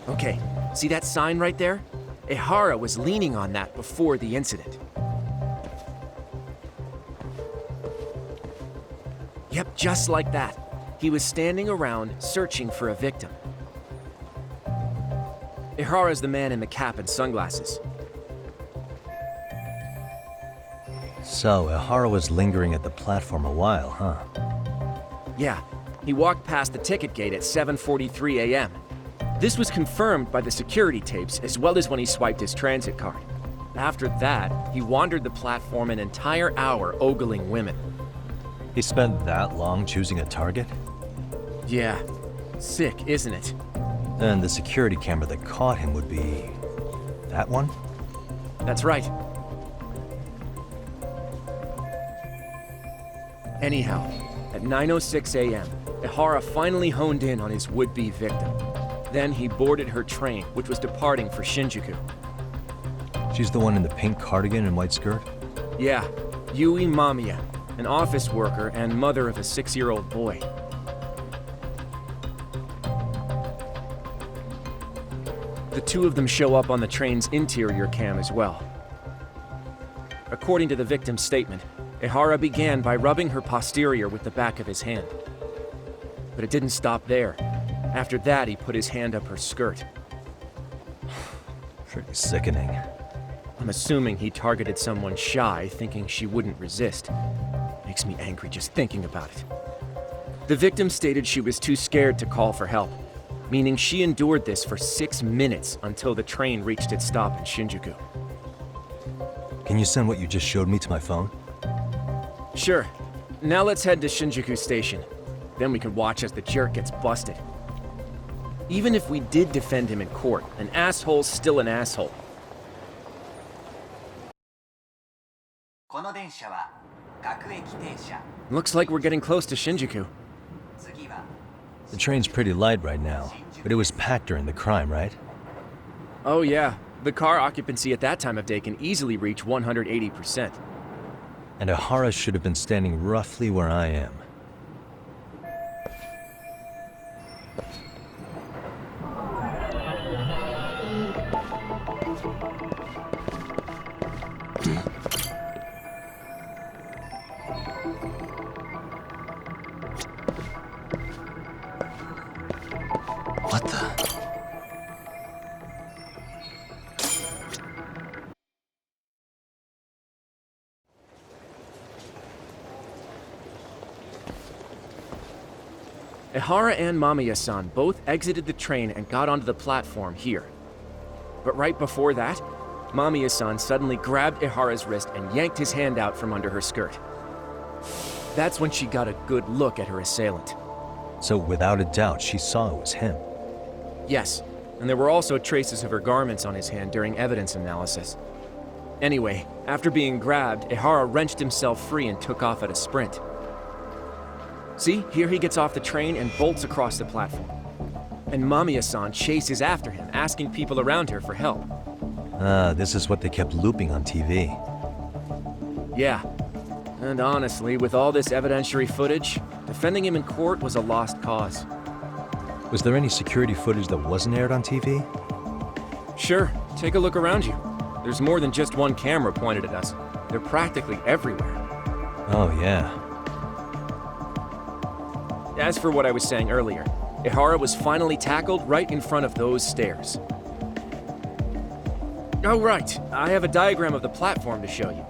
Okay, see that sign right there? Ehara was leaning on that before the incident. Yep, just like that. He was standing around searching for a victim. Ehara's the man in the cap and sunglasses. So, Ehara was lingering at the platform a while, huh? Yeah, he walked past the ticket gate at 7:43 a.m. This was confirmed by the security tapes as well as when he swiped his transit card. After that, he wandered the platform an entire hour ogling women. He spent that long choosing a target? Yeah, sick, isn't it? And the security camera that caught him would be... that one? That's right. Anyhow, at 9:06 a.m., Ehara finally honed in on his would-be victim. Then he boarded her train, which was departing for Shinjuku. She's the one in the pink cardigan and white skirt? Yeah, Yui Mamiya, an office worker and mother of a 6-year-old boy. The two of them show up on the train's interior cam as well. According to the victim's statement, Ehara began by rubbing her posterior with the back of his hand. But it didn't stop there. After that, he put his hand up her skirt. Pretty sickening. I'm assuming he targeted someone shy, thinking she wouldn't resist. Makes me angry just thinking about it. The victim stated she was too scared to call for help, meaning she endured this for 6 minutes until the train reached its stop in Shinjuku. Can you send what you just showed me to my phone? Sure. Now let's head to Shinjuku Station. Then we can watch as the jerk gets busted. Even if we did defend him in court, an asshole's still an asshole. Looks like we're getting close to Shinjuku. The train's pretty light right now, but it was packed during the crime, right? Oh yeah, the car occupancy at that time of day can easily reach 180%. And Ehara should have been standing roughly where I am. What the? Ehara and Mamiya-san both exited the train and got onto the platform here. But right before that, Mamiya-san suddenly grabbed Ehara's wrist and yanked his hand out from under her skirt. That's when she got a good look at her assailant. So without a doubt, she saw it was him. Yes, and there were also traces of her garments on his hand during evidence analysis. Anyway, after being grabbed, Ehara wrenched himself free and took off at a sprint. See, here he gets off the train and bolts across the platform. And Mamiya-san chases after him, asking people around her for help. This is what they kept looping on TV. Yeah. And honestly, with all this evidentiary footage, defending him in court was a lost cause. Was there any security footage that wasn't aired on TV? Sure, take a look around you. There's more than just one camera pointed at us. They're practically everywhere. Oh, yeah. As for what I was saying earlier, Ehara was finally tackled right in front of those stairs. Oh, right. I have a diagram of the platform to show you.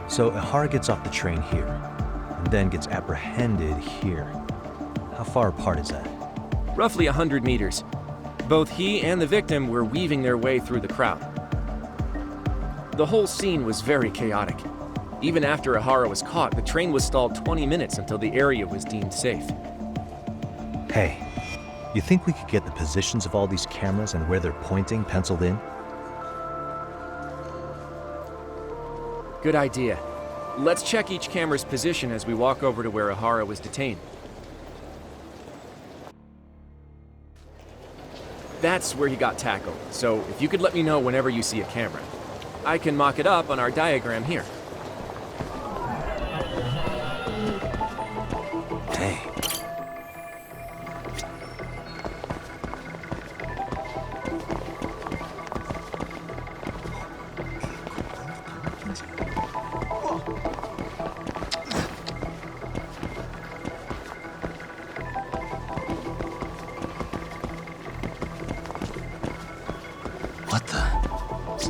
So Ehara gets off the train here, and then gets apprehended here. How far apart is that? Roughly 100 meters. Both he and the victim were weaving their way through the crowd. The whole scene was very chaotic. Even after Ehara was caught, the train was stalled 20 minutes until the area was deemed safe. Hey, you think we could get the positions of all these cameras and where they're pointing penciled in? Good idea. Let's check each camera's position as we walk over to where Ehara was detained. That's where he got tackled, so if you could let me know whenever you see a camera. I can mock it up on our diagram here. Hey,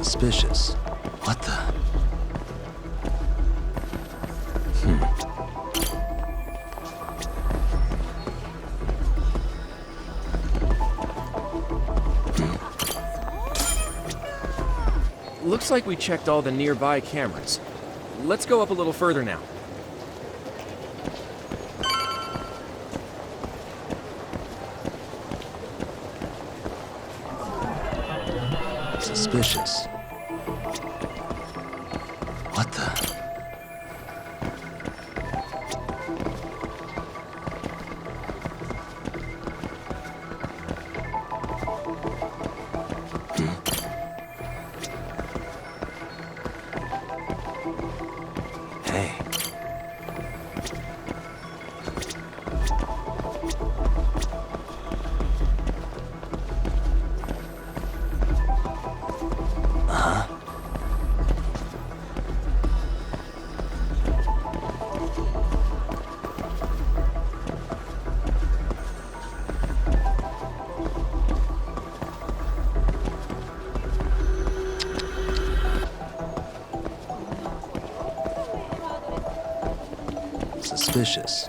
Suspicious. What the? Looks like we checked all the nearby cameras. Let's go up a little further now. Suspicious. What the? Hey. Suspicious.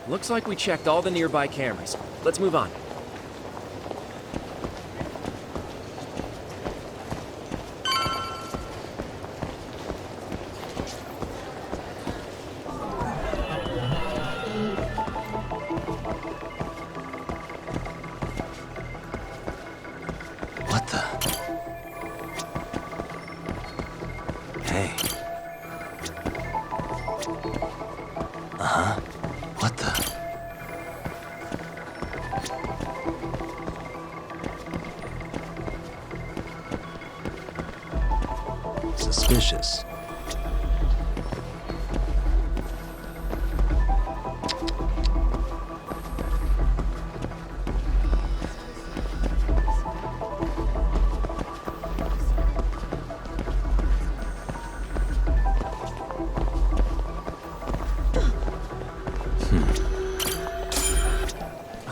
Looks like we checked all the nearby cameras. Let's move on. What the? Hey. What the? Suspicious.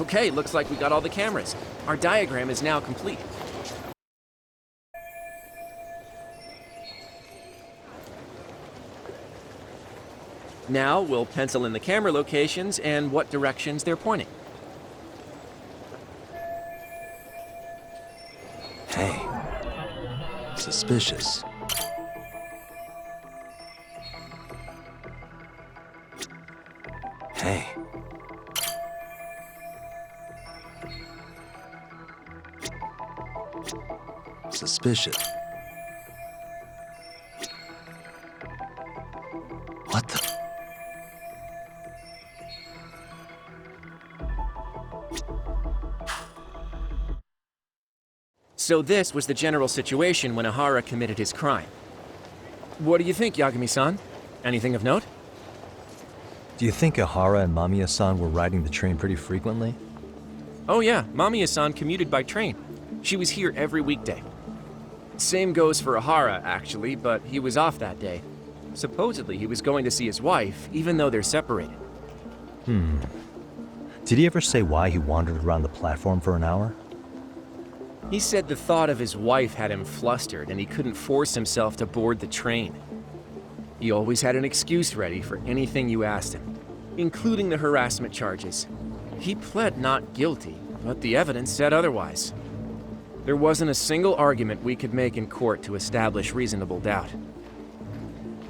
Okay, looks like we got all the cameras. Our diagram is now complete. Now we'll pencil in the camera locations and what directions they're pointing. Hey. Suspicious. Hey. Suspicious. What the? So this was the general situation when Ihara committed his crime. What do you think, Yagami-san? Anything of note? Do you think Ihara and Mamiya-san were riding the train pretty frequently? Oh yeah, Mamiya-san commuted by train. She was here every weekday. Same goes for Ihara, actually, but he was off that day. Supposedly he was going to see his wife, even though they're separated. Did he ever say why he wandered around the platform for an hour? He said the thought of his wife had him flustered and he couldn't force himself to board the train. He always had an excuse ready for anything you asked him, including the harassment charges. He pled not guilty, but the evidence said otherwise. There wasn't a single argument we could make in court to establish reasonable doubt.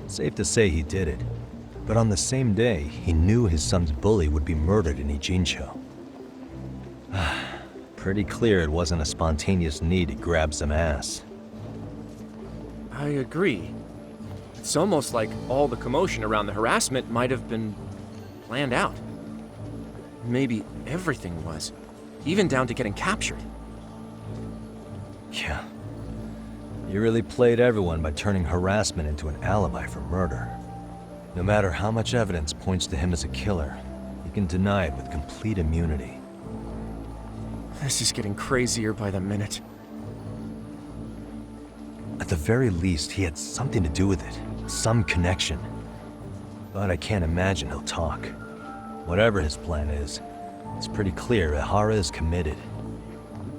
Safe to say he did it. But on the same day, he knew his son's bully would be murdered in Ijincho. Pretty clear it wasn't a spontaneous need to grab some ass. I agree. It's almost like all the commotion around the harassment might have been planned out. Maybe everything was, even down to getting captured. Yeah. You really played everyone by turning harassment into an alibi for murder. No matter how much evidence points to him as a killer, can deny it with complete immunity. This is getting crazier by the minute. At the very least, he had something to do with it. Some connection. But I can't imagine he'll talk. Whatever his plan is, it's pretty clear Ihara is committed.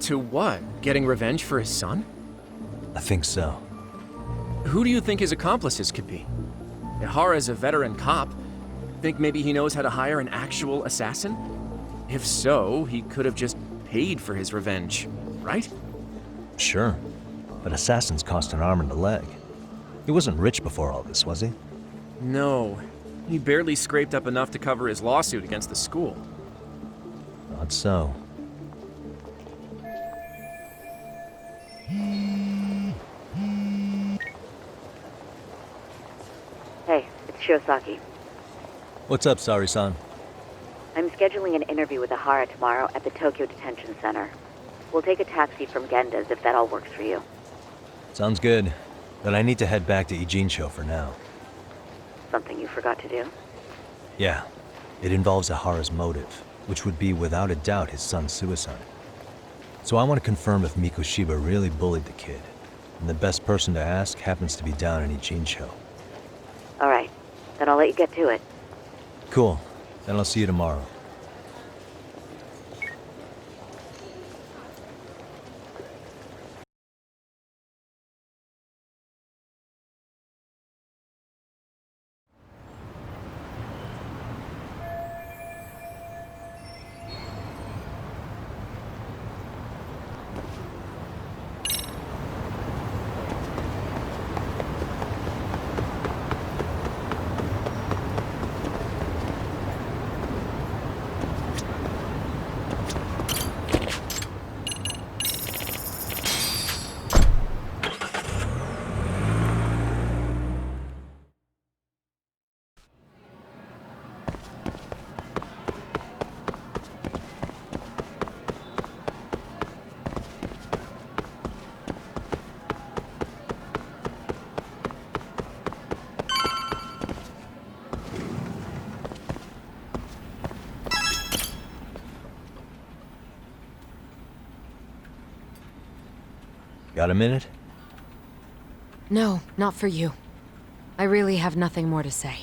To what? Getting revenge for his son? I think so. Who do you think his accomplices could be? Ihara's a veteran cop. Think maybe he knows how to hire an actual assassin? If so, he could have just paid for his revenge, right? Sure. But assassins cost an arm and a leg. He wasn't rich before all this, was he? No. He barely scraped up enough to cover his lawsuit against the school. Not so. Hey, it's Shiosaki. What's up, Sari-san? I'm scheduling an interview with Ihara tomorrow at the Tokyo Detention Center. We'll take a taxi from Genda's if that all works for you. Sounds good. But I need to head back to Ijincho for now. Something you forgot to do? Yeah. It involves Ihara's motive, which would be without a doubt his son's suicide. So I want to confirm if Mikoshiba really bullied the kid. And the best person to ask happens to be down in Ijincho. All right, then I'll let you get to it. Cool. Then I'll see you tomorrow. Got a minute? No, not for you. I really have nothing more to say.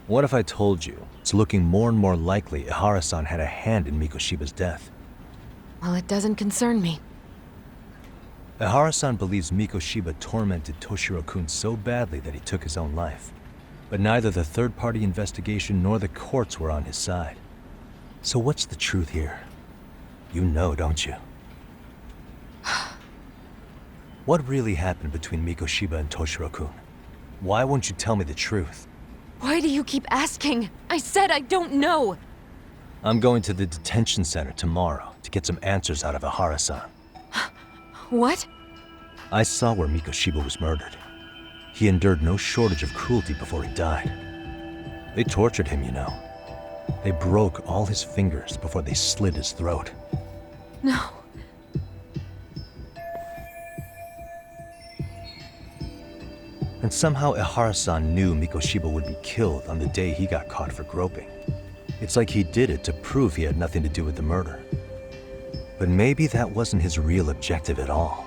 What if I told you it's looking more and more likely Ihara-san had a hand in Mikoshiba's death? Well, it doesn't concern me. Ihara-san believes Mikoshiba tormented Toshiro-kun so badly that he took his own life. But neither the third-party investigation nor the courts were on his side. So what's the truth here? You know, don't you? What really happened between Mikoshiba and Toshiro-kun? Why won't you tell me the truth? Why do you keep asking? I said I don't know! I'm going to the detention center tomorrow to get some answers out of Ihara-san. What? I saw where Mikoshiba was murdered. He endured no shortage of cruelty before he died. They tortured him, you know. They broke all his fingers before they slit his throat. No. And somehow Ihara-san knew Mikoshiba would be killed on the day he got caught for groping. It's like he did it to prove he had nothing to do with the murder. But maybe that wasn't his real objective at all.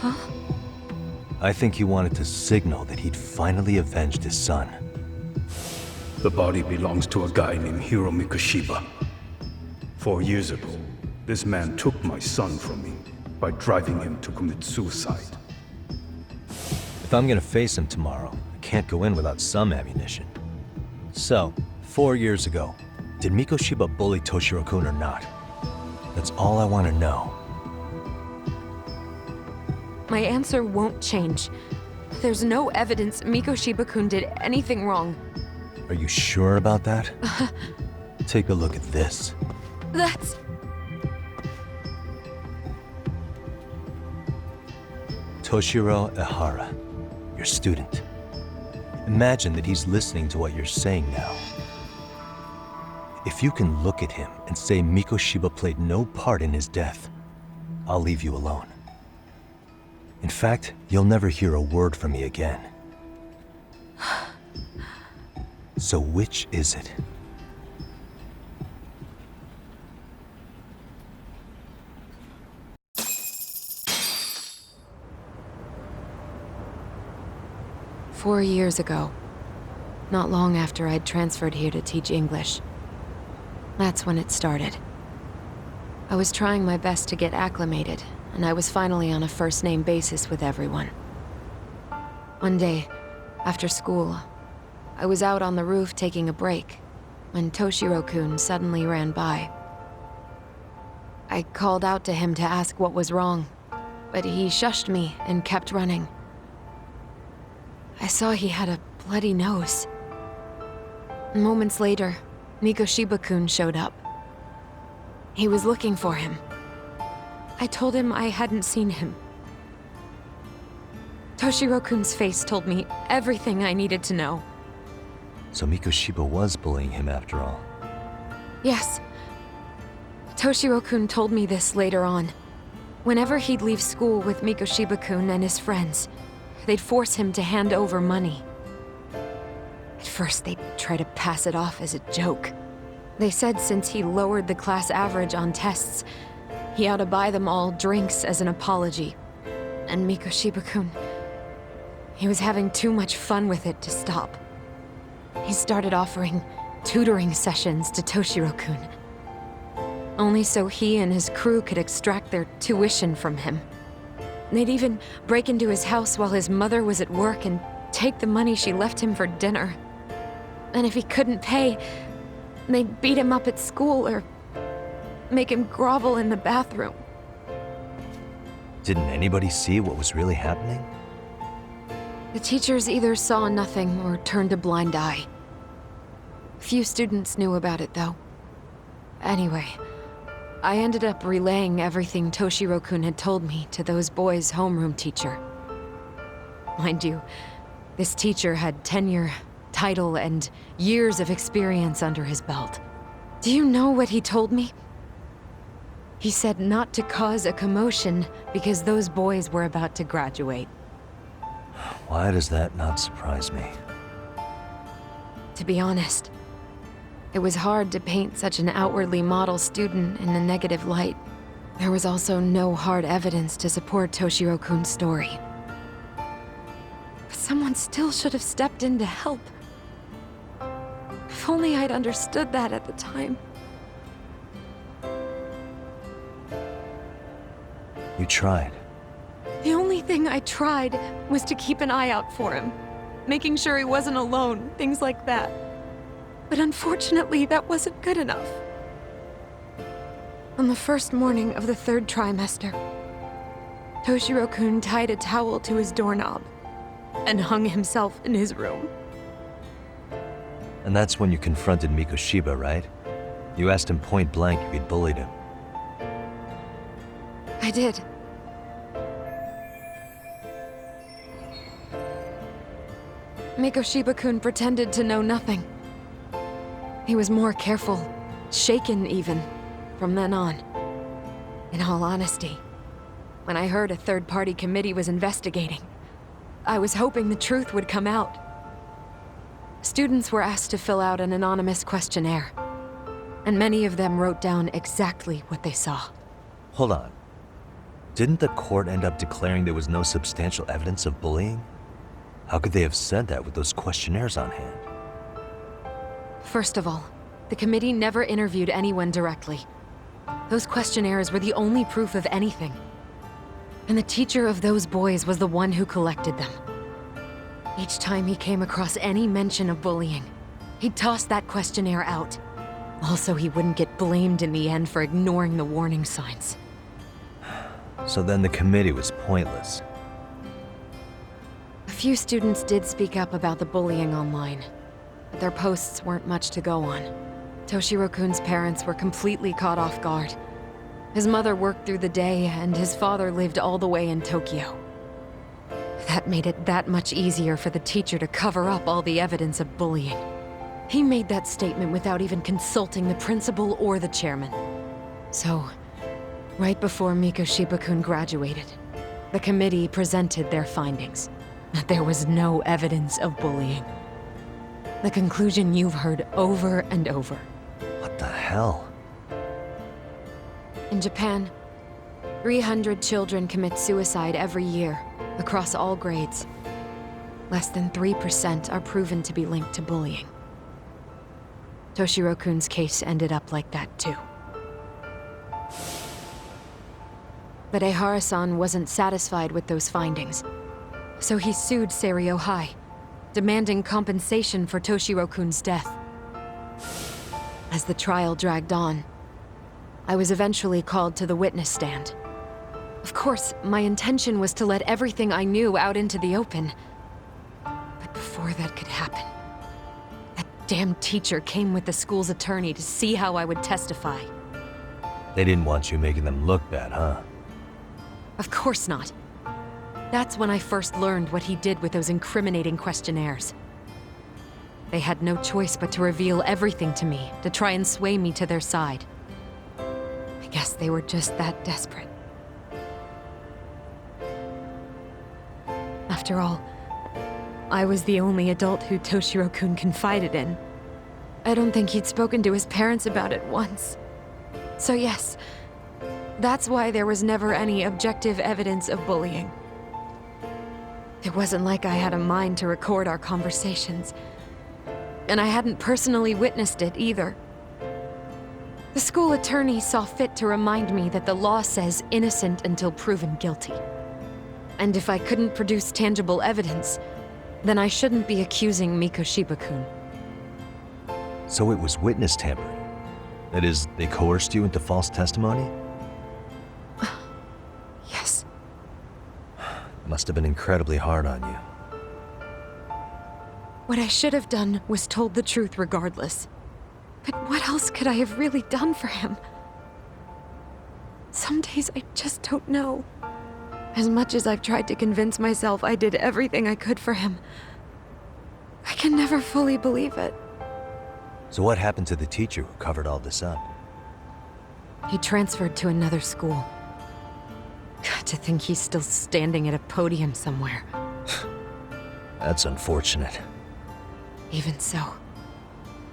Huh? I think he wanted to signal that he'd finally avenged his son. The body belongs to a guy named Hiro Mikoshiba. 4 years ago, this man took my son from me by driving him to commit suicide. If I'm gonna face him tomorrow, I can't go in without some ammunition. So, 4 years ago, did Mikoshiba bully Toshiro-kun or not? That's all I want to know. My answer won't change. There's no evidence Mikoshiba-kun did anything wrong. Are you sure about that? Take a look at this. That's... Toshiro Ihara, your student. Imagine that he's listening to what you're saying now. If you can look at him and say Mikoshiba played no part in his death, I'll leave you alone. In fact, you'll never hear a word from me again. So which is it? 4 years ago. Not long after I'd transferred here to teach English. That's when it started. I was trying my best to get acclimated, and I was finally on a first-name basis with everyone. One day, after school, I was out on the roof taking a break, when Toshiro-kun suddenly ran by. I called out to him to ask what was wrong, but he shushed me and kept running. I saw he had a bloody nose. Moments later, Mikoshiba-kun showed up. He was looking for him. I told him I hadn't seen him. Toshiro-kun's face told me everything I needed to know. So Mikoshiba was bullying him after all. Yes. Toshiro-kun told me this later on. Whenever he'd leave school with Mikoshiba-kun and his friends, they'd force him to hand over money. At first, they'd try to pass it off as a joke. They said since he lowered the class average on tests, he ought to buy them all drinks as an apology. And Mikoshiba-kun, he was having too much fun with it to stop. He started offering tutoring sessions to Toshiro-kun. Only so he and his crew could extract their tuition from him. They'd even break into his house while his mother was at work and take the money she left him for dinner. And if he couldn't pay, they'd beat him up at school or make him grovel in the bathroom. Didn't anybody see what was really happening? The teachers either saw nothing or turned a blind eye. Few students knew about it, though. Anyway, I ended up relaying everything Toshiro-kun had told me to those boys' homeroom teacher. Mind you, this teacher had tenure, title, and years of experience under his belt. Do you know what he told me? He said not to cause a commotion because those boys were about to graduate. Why does that not surprise me? To be honest, it was hard to paint such an outwardly model student in a negative light. There was also no hard evidence to support Toshiro-kun's story. But someone still should have stepped in to help. If only I'd understood that at the time. You tried. The only thing I tried was to keep an eye out for him, making sure he wasn't alone, things like that. But unfortunately, that wasn't good enough. On the first morning of the 3rd trimester, Toshiro-kun tied a towel to his doorknob and hung himself in his room. And that's when you confronted Mikoshiba, right? You asked him point blank if he'd bullied him. I did. Mikoshiba-kun pretended to know nothing. He was more careful, shaken even, from then on. In all honesty, when I heard a third-party committee was investigating, I was hoping the truth would come out. Students were asked to fill out an anonymous questionnaire, and many of them wrote down exactly what they saw. Hold on. Didn't the court end up declaring there was no substantial evidence of bullying? How could they have said that with those questionnaires on hand? First of all, the committee never interviewed anyone directly. Those questionnaires were the only proof of anything. And the teacher of those boys was the one who collected them. Each time he came across any mention of bullying, he'd toss that questionnaire out. Also, he wouldn't get blamed in the end for ignoring the warning signs. So then the committee was pointless. A few students did speak up about the bullying online, but their posts weren't much to go on. Toshiro-kun's parents were completely caught off guard. His mother worked through the day, and his father lived all the way in Tokyo. That made it that much easier for the teacher to cover up all the evidence of bullying. He made that statement without even consulting the principal or the chairman. So, right before Mikoshiba-kun graduated, the committee presented their findings, that there was no evidence of bullying. The conclusion you've heard over and over. What the hell? In Japan, 300 children commit suicide every year, across all grades. less than 3% are proven to be linked to bullying. Toshiro-kun's case ended up like that too. But Ehara-san wasn't satisfied with those findings, so he sued Seiryo High, demanding compensation for Toshiro-kun's death. As the trial dragged on, I was eventually called to the witness stand. Of course, my intention was to let everything I knew out into the open. But before that could happen, that damn teacher came with the school's attorney to see how I would testify. They didn't want you making them look bad, huh? Of course not. That's when I first learned what he did with those incriminating questionnaires. They had no choice but to reveal everything to me, to try and sway me to their side. I guess they were just that desperate. After all, I was the only adult who Toshiro-kun confided in. I don't think he'd spoken to his parents about it once. So yes, that's why there was never any objective evidence of bullying. It wasn't like I had a mind to record our conversations. And I hadn't personally witnessed it either. The school attorney saw fit to remind me that the law says innocent until proven guilty. And if I couldn't produce tangible evidence, then I shouldn't be accusing Mikoshiba-kun. So it was witness tampering. That is, they coerced you into false testimony? Yes. Must have been incredibly hard on you. What I should have done was told the truth regardless. But what else could I have really done for him? Some days I just don't know. As much as I've tried to convince myself I did everything I could for him, I can never fully believe it. So what happened to the teacher who covered all this up? He transferred to another school. God, to think he's still standing at a podium somewhere. That's unfortunate. Even so,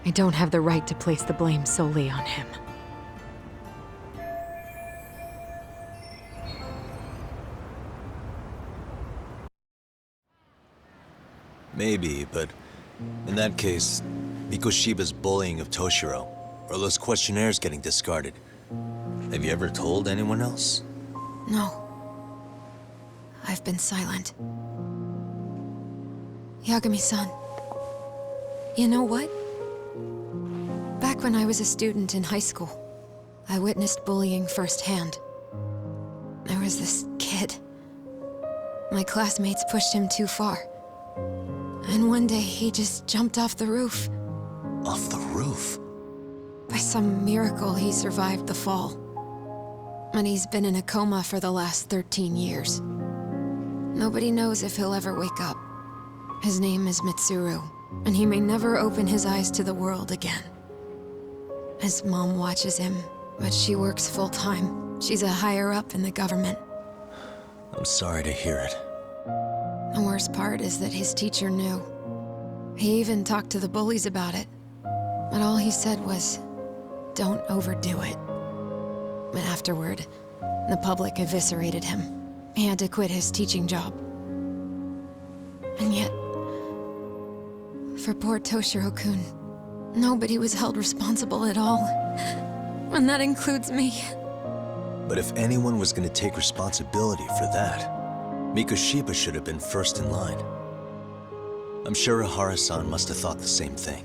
I don't have the right to place the blame solely on him. Maybe, but in that case, Mikoshiba's bullying of Toshiro, or those questionnaires getting discarded. Have you ever told anyone else? No. I've been silent. Yagami-san, you know what? Back when I was a student in high school, I witnessed bullying firsthand. There was this kid. My classmates pushed him too far. And one day he just jumped off the roof. Off the roof? By some miracle, he survived the fall. And he's been in a coma for the last 13 years. Nobody knows if he'll ever wake up. His name is Mitsuru, and he may never open his eyes to the world again. His mom watches him, but she works full-time. She's a higher-up in the government. I'm sorry to hear it. The worst part is that his teacher knew. He even talked to the bullies about it. But all he said was, don't overdo it. But afterward, the public eviscerated him. He had to quit his teaching job. And yet, for poor Toshiro-kun, nobody was held responsible at all. And that includes me. But if anyone was going to take responsibility for that, Mikoshiba should have been first in line. I'm sure Ehara-san must have thought the same thing.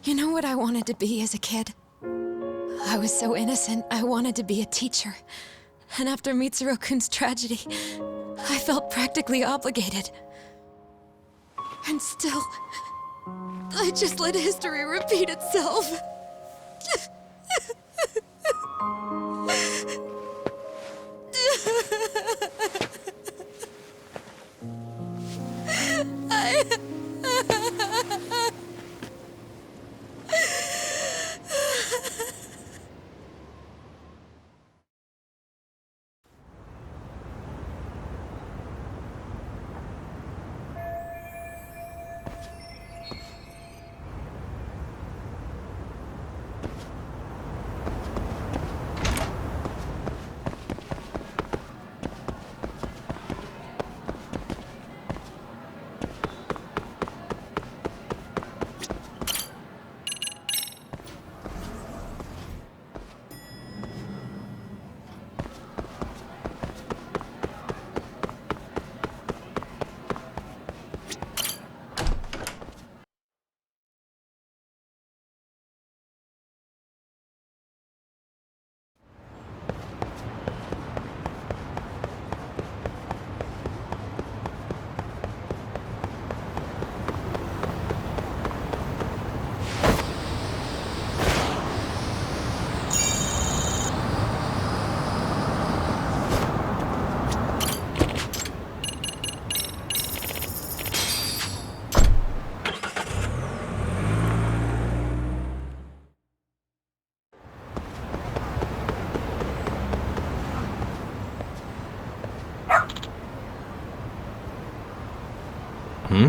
You know what I wanted to be as a kid? I was so innocent, I wanted to be a teacher. And after Mitsuru-kun's tragedy, I felt practically obligated. And still, I just let history repeat itself. Hmm?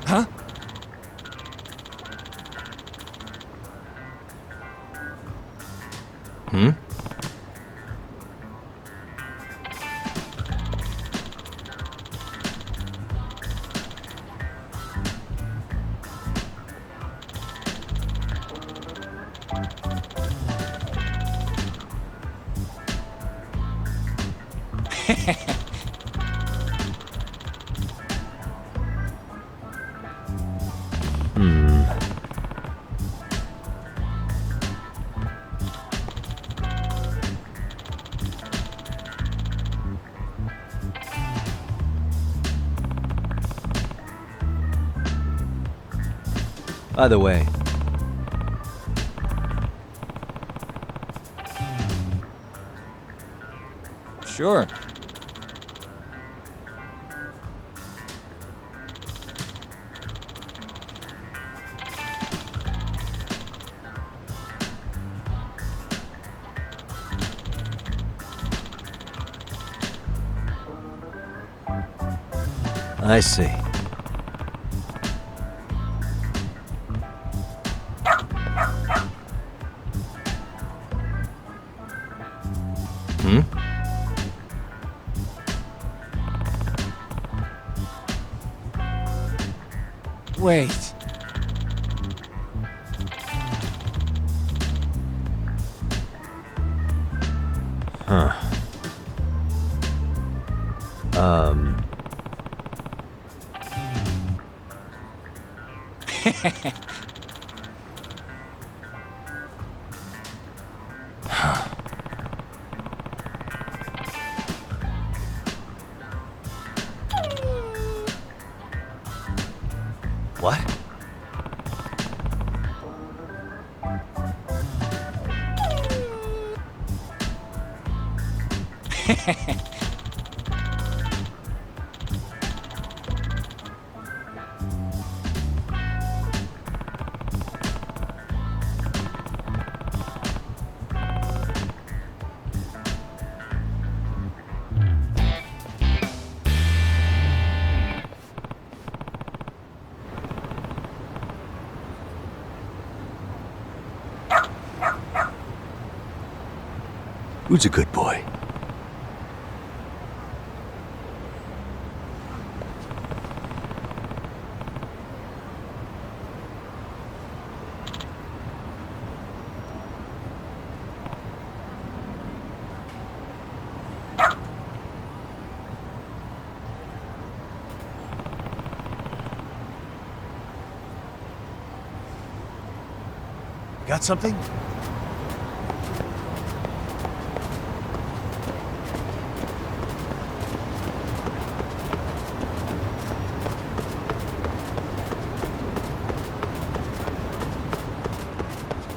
Huh? Hmm? Hmm. By the way, Sure. I see. Hmm? Wait. Huh. What? Who's a good boy? Got something?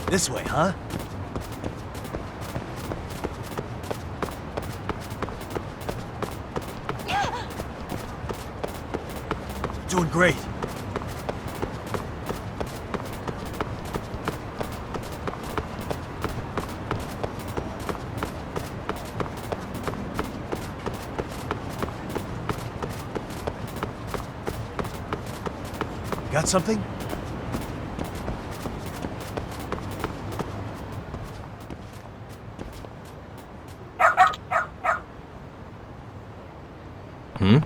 This way, huh? Doing great. Got something? Hmm?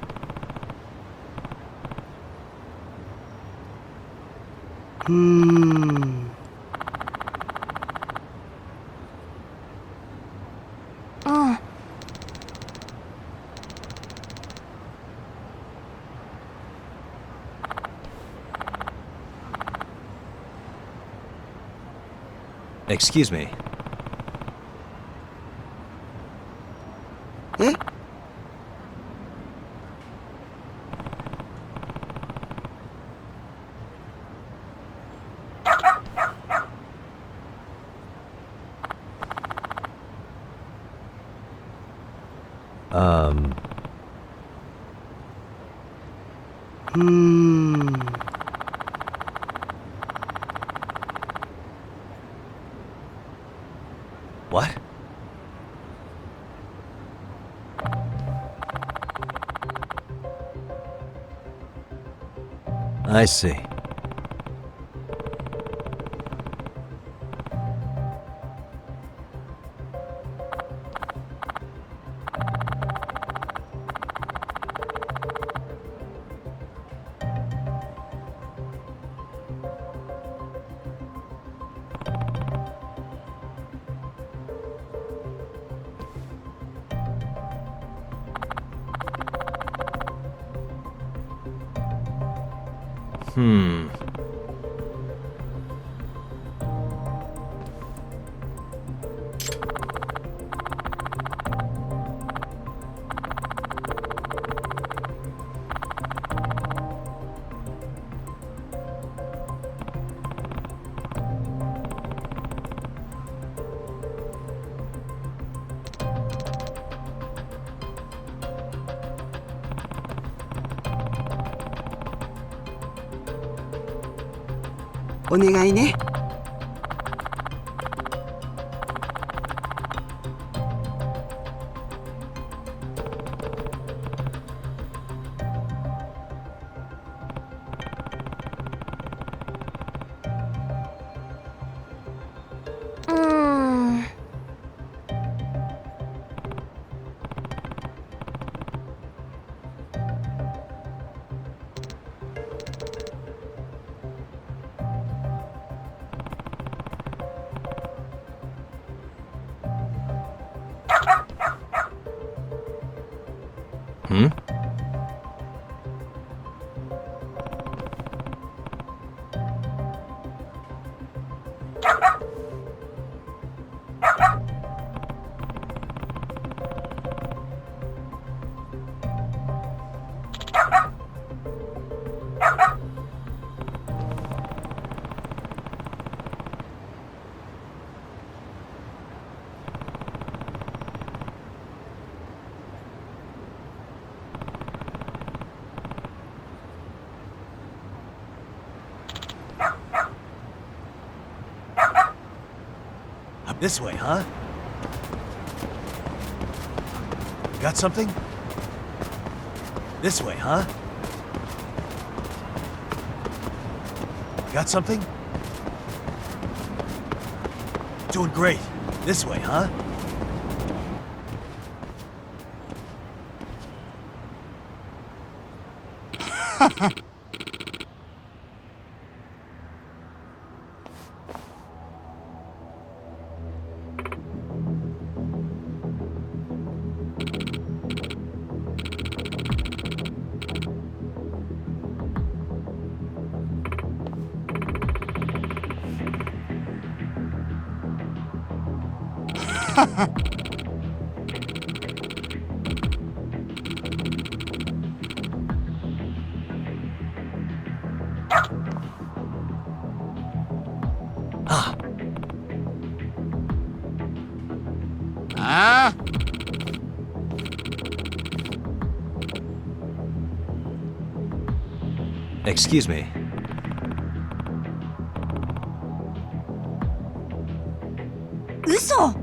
Excuse me. What? I see. This way, huh? Got something? This way, huh? Got something? Doing great. This way, huh? Excuse me.嘘!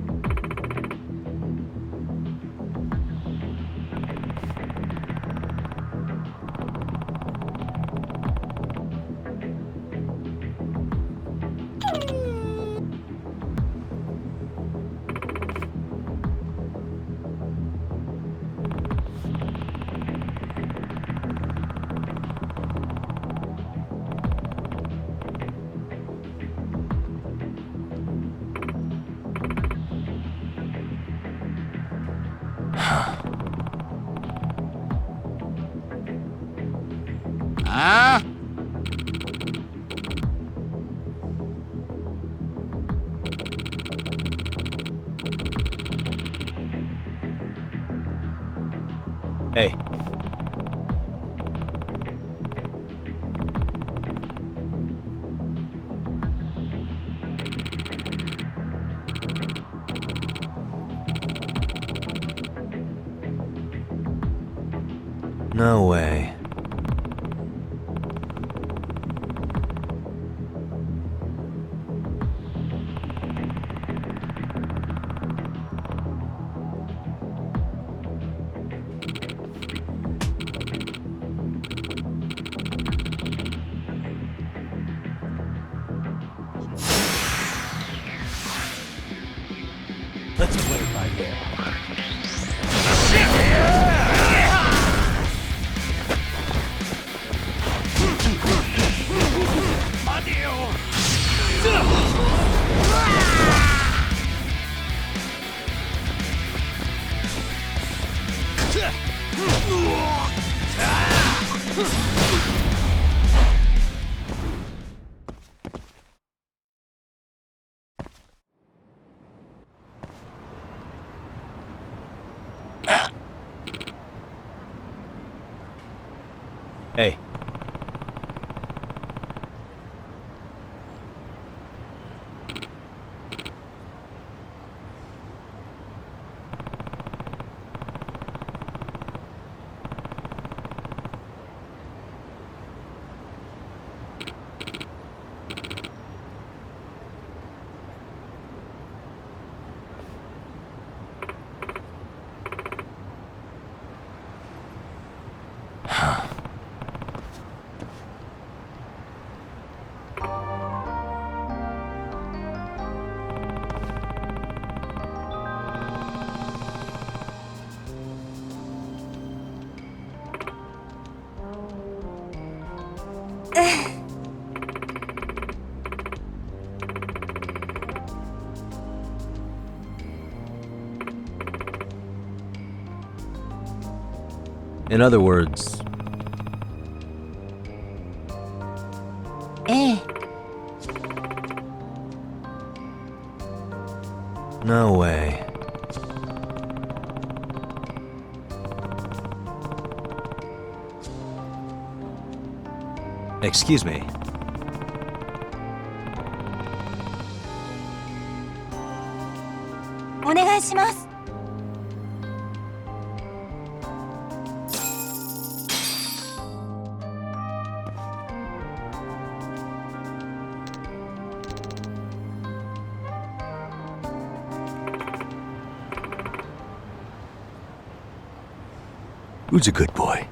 Hey. No way. Let's play it by ear. Hey. In other words, no way. Excuse me. Who's a good boy?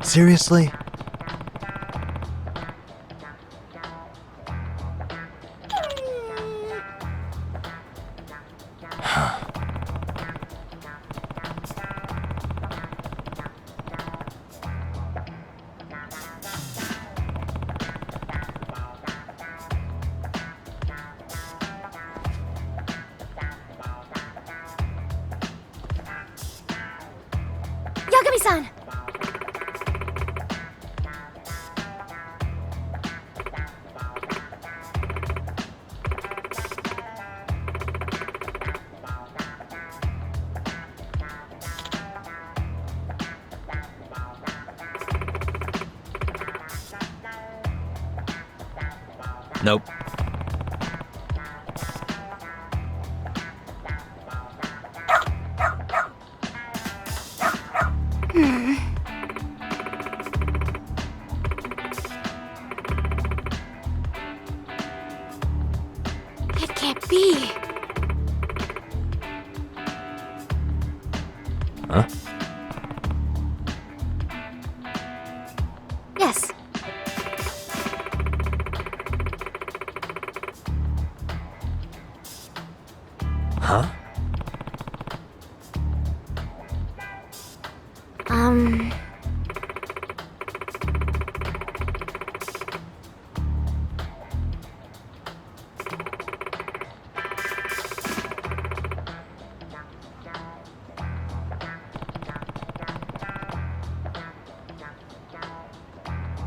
Seriously? Yagami-san! Nope. It can't be. Huh?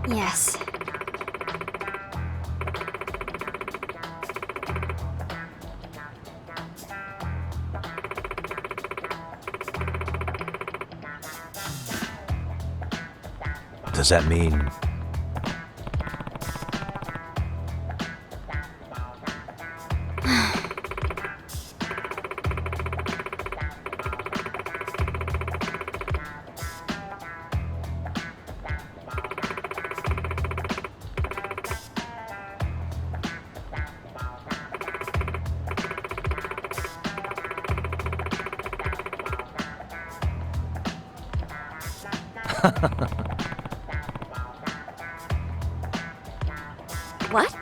Yes. Does that mean... What?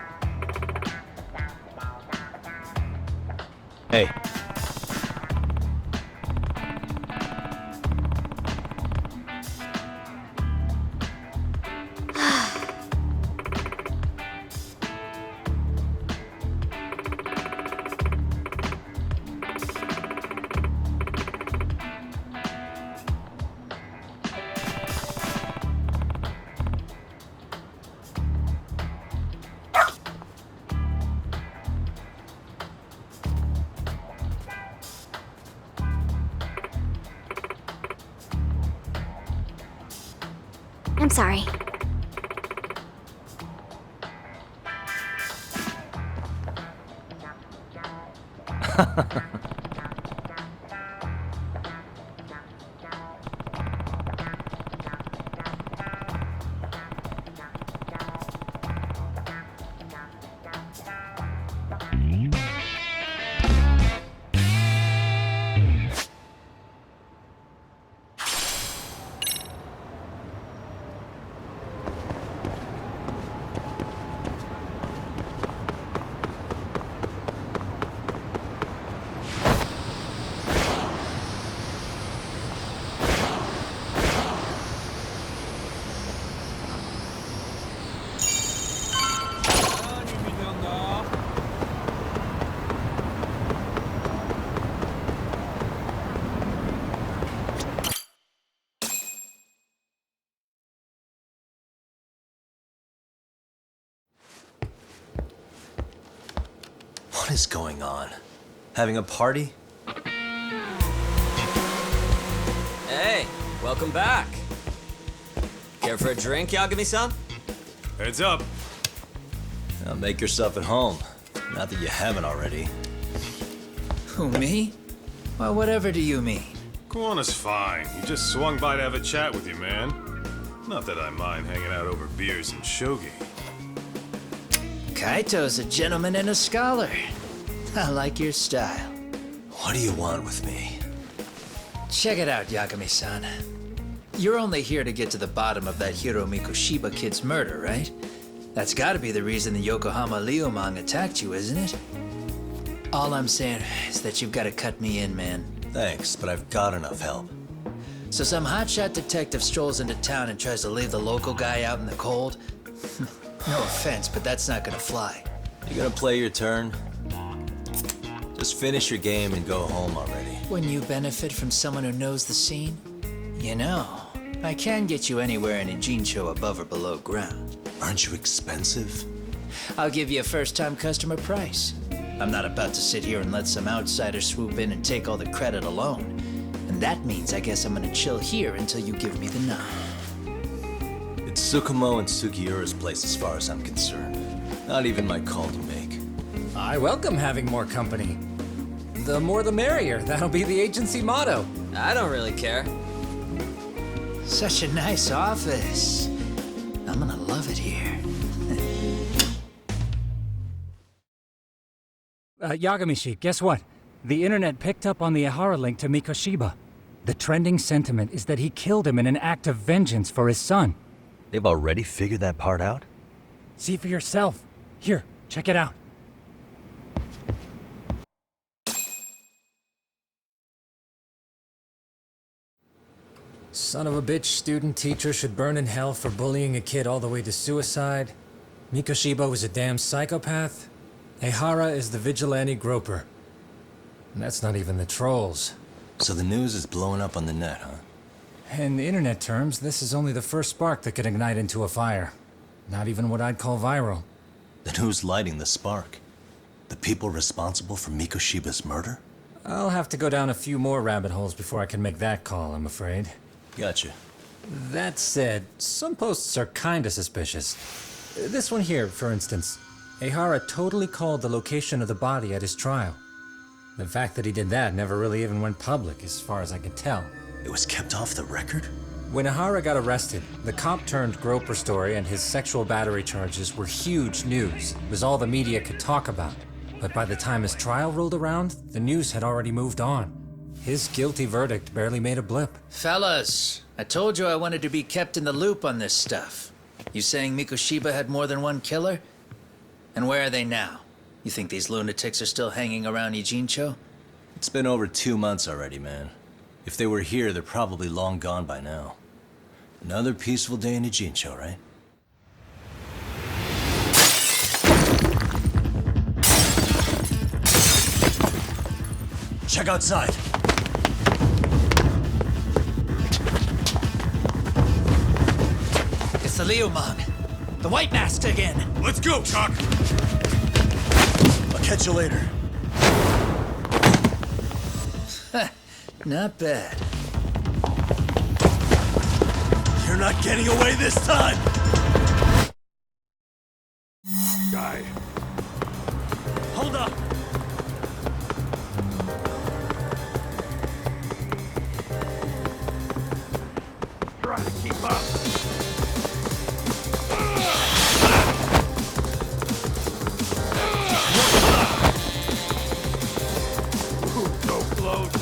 Hey. I'm sorry. What is going on? Having a party? Hey, welcome back. Care for a drink, Yagami-san? Heads up. Now make yourself at home. Not that you haven't already. Who, me? Well, whatever do you mean? Kuwana's fine. He just swung by to have a chat with you, man. Not that I mind hanging out over beers and shogi. Kaito's a gentleman and a scholar. I like your style. What do you want with me? Check it out, Yagami-san. You're only here to get to the bottom of that Hiro Mikoshiba kid's murder, right? That's gotta be the reason the Yokohama Liumang attacked you, isn't it? All I'm saying is that you've gotta cut me in, man. Thanks, but I've got enough help. So some hotshot detective strolls into town and tries to leave the local guy out in the cold? No offense, but that's not gonna fly. You gonna play your turn? Just finish your game and go home already. Wouldn't you benefit from someone who knows the scene? You know, I can get you anywhere in a Jincho above or below ground. Aren't you expensive? I'll give you a first-time customer price. I'm not about to sit here and let some outsider swoop in and take all the credit alone. And that means I guess I'm gonna chill here until you give me the nod. It's Tsukumo and Sugiura's place as far as I'm concerned. Not even my call to make. I welcome having more company. The more the merrier. That'll be the agency motto. I don't really care. Such a nice office. I'm gonna love it here. Yagamishi, guess what? The internet picked up on the Ihara link to Mikoshiba. The trending sentiment is that he killed him in an act of vengeance for his son. They've already figured that part out? See for yourself. Here, check it out. Son of a bitch student teacher should burn in hell for bullying a kid all the way to suicide. Mikoshiba was a damn psychopath. Ehara is the vigilante groper. And that's not even the trolls. So the news is blowing up on the net, huh? In internet terms, this is only the first spark that could ignite into a fire. Not even what I'd call viral. Then who's lighting the spark? The people responsible for Mikoshiba's murder? I'll have to go down a few more rabbit holes before I can make that call, I'm afraid. Gotcha. That said, some posts are kinda suspicious. This one here, for instance. Ehara totally called the location of the body at his trial. The fact that he did that never really even went public, as far as I can tell. It was kept off the record? When Ehara got arrested, the cop-turned-groper story and his sexual battery charges were huge news. It was all the media could talk about. But by the time his trial rolled around, the news had already moved on. His guilty verdict barely made a blip. Fellas, I told you I wanted to be kept in the loop on this stuff. You saying Mikoshiba had more than one killer? And where are they now? You think these lunatics are still hanging around Ijincho? It's been over 2 months already, man. If they were here, they're probably long gone by now. Another peaceful day in Ijincho, right? Check outside. It's the Liumang. The White Mask again. Let's go, Chuck! I'll catch you later. Not bad. You're not getting away this time! Guy. Hold up! Try to keep up. So close.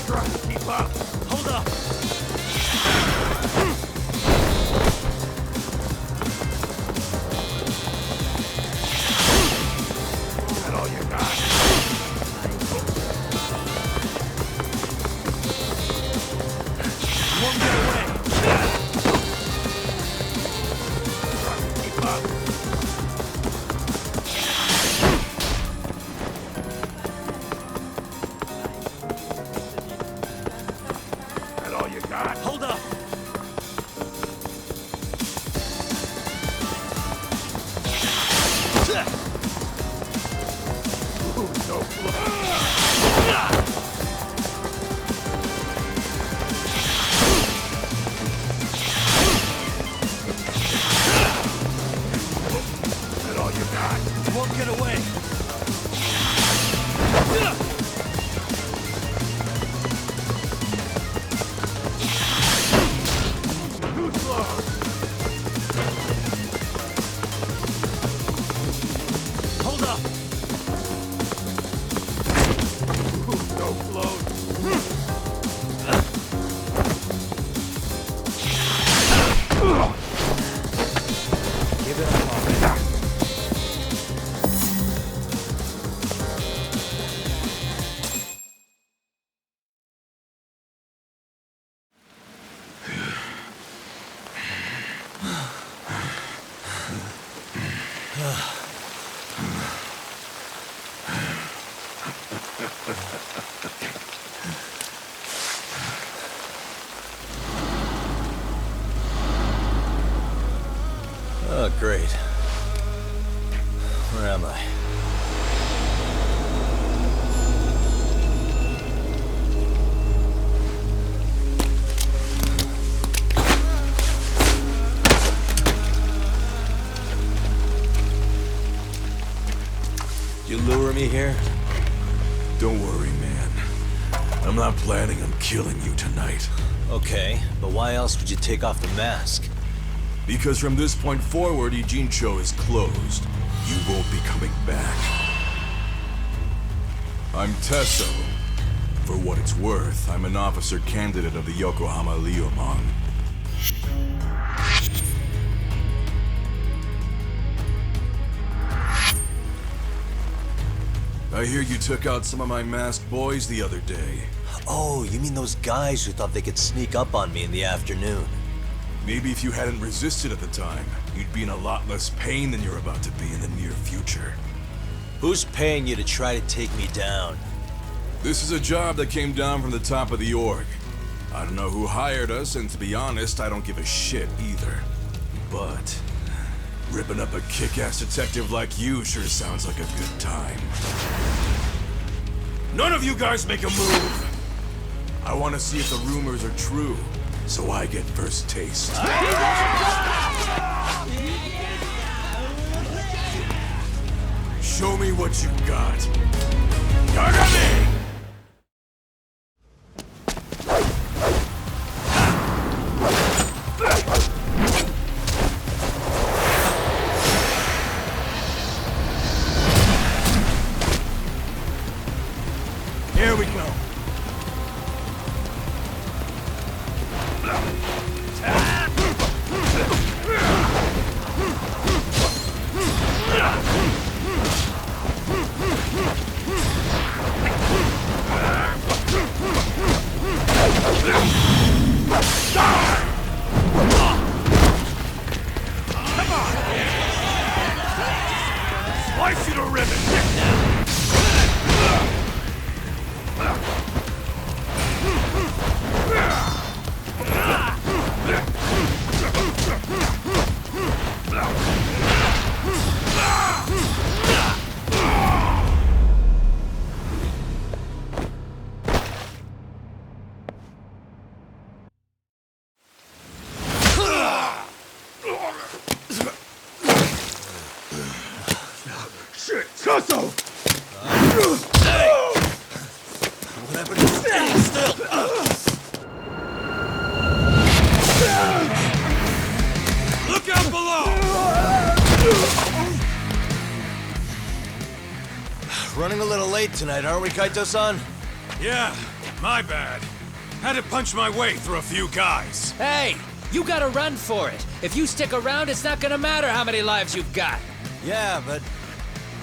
Try to keep up. Hold up! Is that all you got? Won't get away! Try to keep up. Is that all you got? Hold up! So close. Is that all you got? Won't get away! Too slow. Hold up! So close. Give it up already. Oh, great. Where am I? You lure me here? Don't worry, man. I'm not planning on killing you tonight. Okay, but why else would you take off the mask? Because from this point forward, Ijincho is closed. You won't be coming back. I'm Tesso. For what it's worth, I'm an officer candidate of the Yokohama Liumang. I hear you took out some of my masked boys the other day. Oh, you mean those guys who thought they could sneak up on me in the afternoon? Maybe if you hadn't resisted at the time, you'd be in a lot less pain than you're about to be in the near future. Who's paying you to try to take me down? This is a job that came down from the top of the org. I don't know who hired us, and to be honest, I don't give a shit either. But ripping up a kick-ass detective like you sure sounds like a good time. None of you guys make a move! I want to see if the rumors are true, so I get first taste. Show me what you got. Yagami! Here we go. Slice you to ribbons! Shit, Sasso! Look out below! Running a little late tonight, aren't we, Kaito-san? Yeah, my bad. Had to punch my way through a few guys. Hey, you gotta run for it. If you stick around, it's not gonna matter how many lives you've got. Yeah, but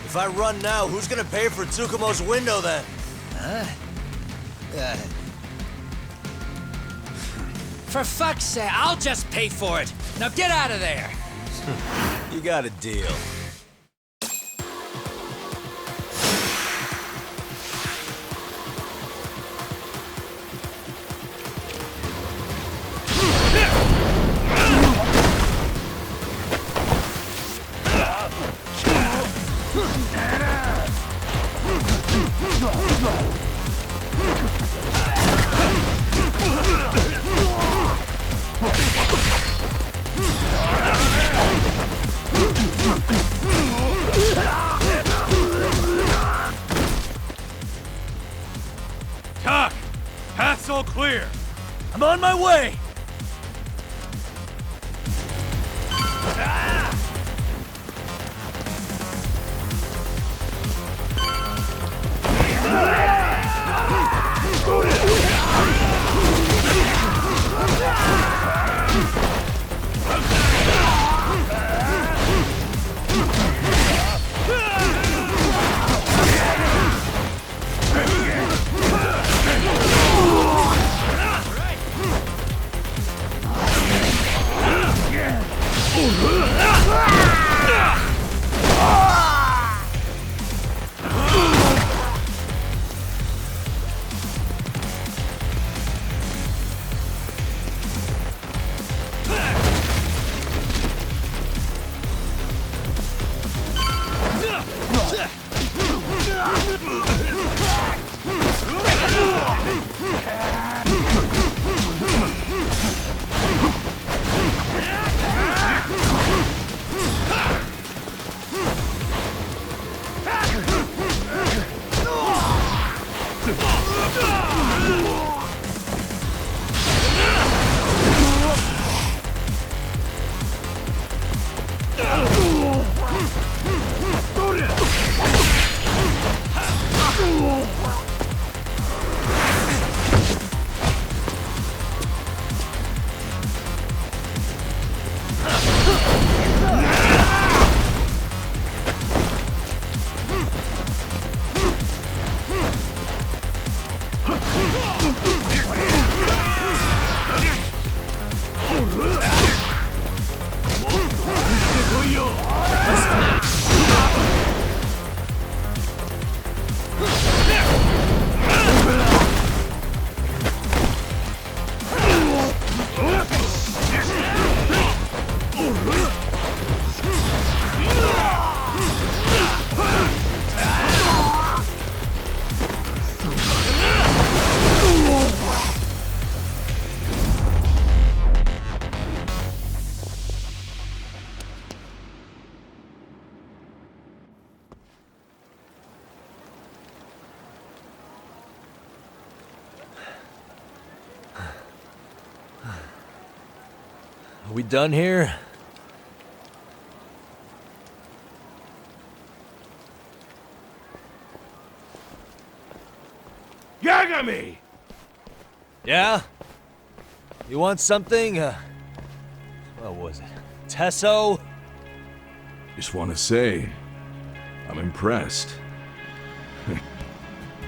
if I run now, who's gonna pay for Tsukumo's window then? Huh? For fuck's sake, I'll just pay for it. Now get out of there. You got a deal. Tak! Path's all clear! I'm on my way! Are we done here? Yagami! Yeah? You want something? What was it? Tesso? Just want to say, I'm impressed.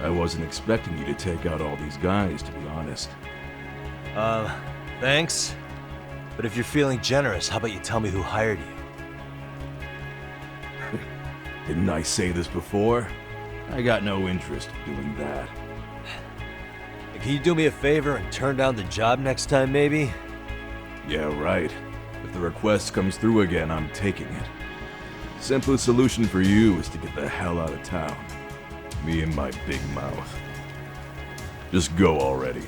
I wasn't expecting you to take out all these guys, to be honest. Thanks. But if you're feeling generous, how about you tell me who hired you? Didn't I say this before? I got no interest in doing that. Can you do me a favor and turn down the job next time, maybe? Yeah, right. If the request comes through again, I'm taking it. Simplest solution for you is to get the hell out of town. Me and my big mouth. Just go already.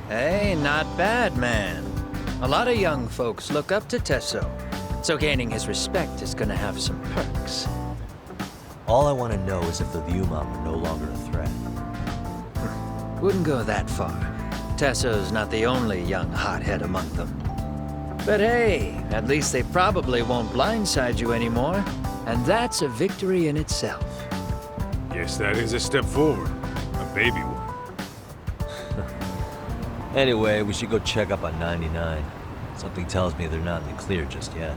Hey, not bad, man. A lot of young folks look up to Tesso, so gaining his respect is gonna have some perks. All I want to know is if the Liumang are no longer a threat. Wouldn't go that far. Tesso's not the only young hothead among them. But hey, at least they probably won't blindside you anymore, and that's a victory in itself. Guess that is a step forward. A baby one. Anyway, we should go check up on 99. Something tells me they're not in the clear just yet.